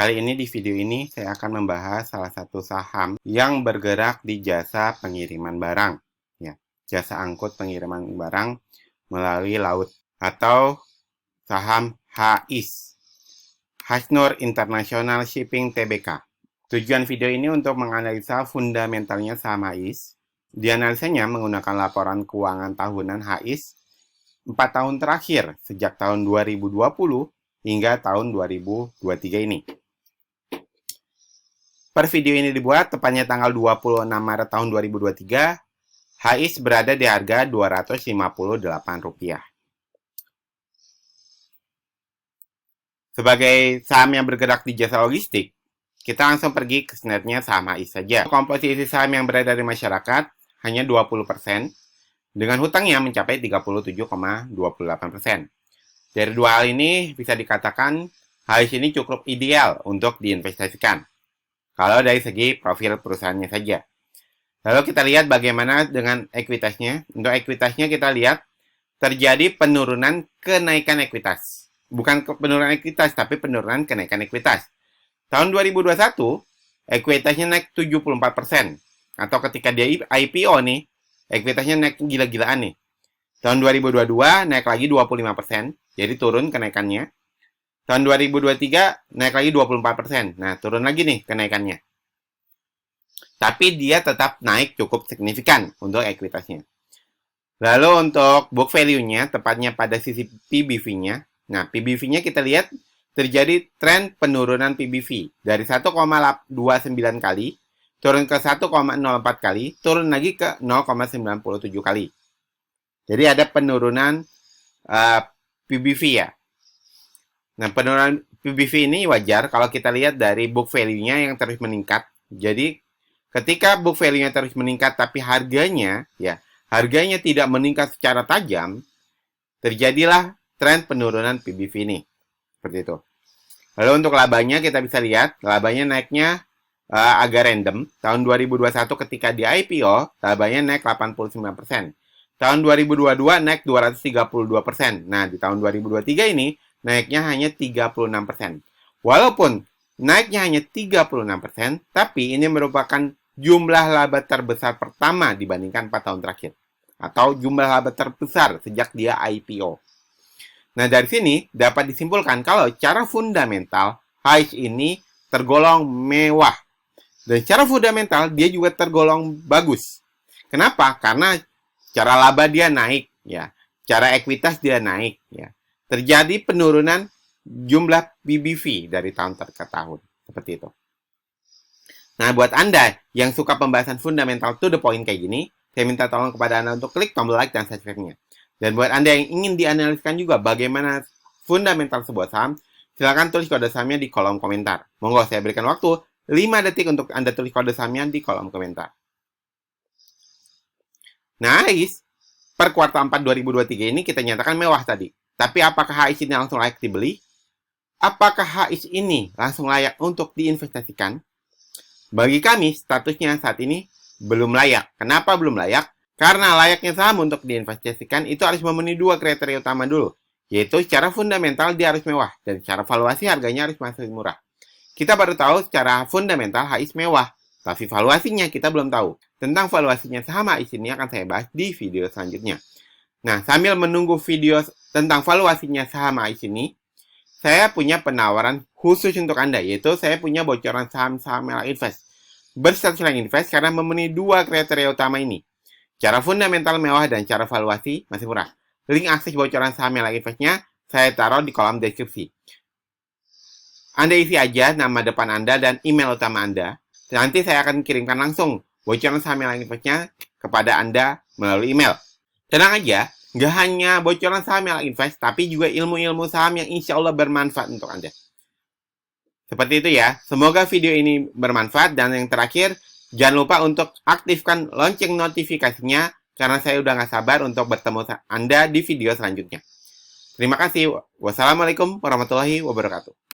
Kali ini di video ini saya akan membahas salah satu saham yang bergerak di jasa pengiriman barang, ya, jasa angkut pengiriman barang melalui laut atau saham HIS, Hasnur International Shipping Tbk. Tujuan video ini untuk menganalisa fundamentalnya saham HIS. Dianalisanya menggunakan laporan keuangan tahunan HIS 4 tahun terakhir sejak tahun 2020 hingga tahun 2023 ini. Per video ini dibuat tepatnya tanggal 26 Maret tahun 2023, HIS berada di harga Rp258. Sebagai saham yang bergerak di jasa logistik, kita langsung pergi ke snapnya saham HIS saja. Komposisi saham yang berada di masyarakat hanya 20%, dengan hutangnya mencapai 37,28%. Dari dua hal ini bisa dikatakan HIS ini cukup ideal untuk diinvestasikan kalau dari segi profil perusahaannya saja. Lalu kita lihat bagaimana dengan ekuitasnya. Untuk ekuitasnya kita lihat terjadi penurunan kenaikan ekuitas. Bukan penurunan ekuitas, tapi penurunan kenaikan ekuitas. Tahun 2021, ekuitasnya naik 74%. Atau ketika dia IPO nih, ekuitasnya naik gila-gilaan nih. Tahun 2022 naik lagi 25%, jadi turun kenaikannya. Tahun 2023 naik lagi 24%. Nah, turun lagi nih kenaikannya. Tapi dia tetap naik cukup signifikan untuk ekuitasnya. Lalu untuk book value-nya, tepatnya pada sisi PBV-nya. Nah, PBV-nya kita lihat terjadi tren penurunan PBV. Dari 1,29 kali, turun ke 1,04 kali, turun lagi ke 0,97 kali. Jadi ada penurunan PBV ya. Nah, penurunan PBV ini wajar kalau kita lihat dari book value-nya yang terus meningkat. Jadi, ketika book value-nya terus meningkat tapi harganya tidak meningkat secara tajam, terjadilah tren penurunan PBV ini. Seperti itu. Lalu untuk labanya kita bisa lihat, labanya naiknya agak random. Tahun 2021 ketika di IPO, labanya naik 89%. Tahun 2022 naik 232%. Nah, di tahun 2023 ini naiknya hanya 36%. Walaupun naiknya hanya 36%, tapi ini merupakan jumlah laba terbesar pertama dibandingkan 4 tahun terakhir. Atau jumlah laba terbesar sejak dia IPO. Nah, dari sini dapat disimpulkan kalau secara fundamental, HIS ini tergolong mewah. Dan secara fundamental, dia juga tergolong bagus. Kenapa? Karena cara laba dia naik, ya. Cara ekuitas dia naik, ya. Terjadi penurunan jumlah PBV dari tahun ke tahun. Seperti itu. Nah, buat Anda yang suka pembahasan fundamental to the point kayak gini, saya minta tolong kepada Anda untuk klik tombol like dan subscribe-nya. Dan buat Anda yang ingin dianaliskan juga bagaimana fundamental sebuah saham, silakan tulis kode sahamnya di kolom komentar. Monggo saya berikan waktu 5 detik untuk Anda tulis kode sahamnya di kolom komentar. Nah, HIS per kuartal 4 2023 ini kita nyatakan mewah tadi. Tapi apakah HIS ini langsung layak dibeli? Apakah HIS ini langsung layak untuk diinvestasikan? Bagi kami, statusnya saat ini belum layak. Kenapa belum layak? Karena layaknya saham untuk diinvestasikan itu harus memenuhi 2 kriteria utama dulu. Yaitu secara fundamental dia harus mewah. Dan secara valuasi harganya harus masih murah. Kita baru tahu secara fundamental HIS mewah. Tapi valuasinya kita belum tahu. Tentang valuasinya saham HIS ini akan saya bahas di video selanjutnya. Nah, sambil menunggu video tentang valuasinya saham HIS ini, saya punya penawaran khusus untuk Anda, yaitu saya punya bocoran saham-saham Ella Invest. Berstatus Ella Invest karena memenuhi 2 kriteria utama ini. Cara fundamental mewah dan cara valuasi masih murah. Link akses bocoran saham Ella Invest-nya saya taruh di kolom deskripsi. Anda isi aja nama depan Anda dan email utama Anda. Nanti saya akan kirimkan langsung bocoran saham Ella Invest-nya kepada Anda melalui email. Tenang aja, nggak hanya bocoran saham Ella Invest, tapi juga ilmu-ilmu saham yang insya Allah bermanfaat untuk Anda. Seperti itu ya, semoga video ini bermanfaat. Dan yang terakhir, jangan lupa untuk aktifkan lonceng notifikasinya, karena saya udah nggak sabar untuk bertemu Anda di video selanjutnya. Terima kasih. Wassalamualaikum warahmatullahi wabarakatuh.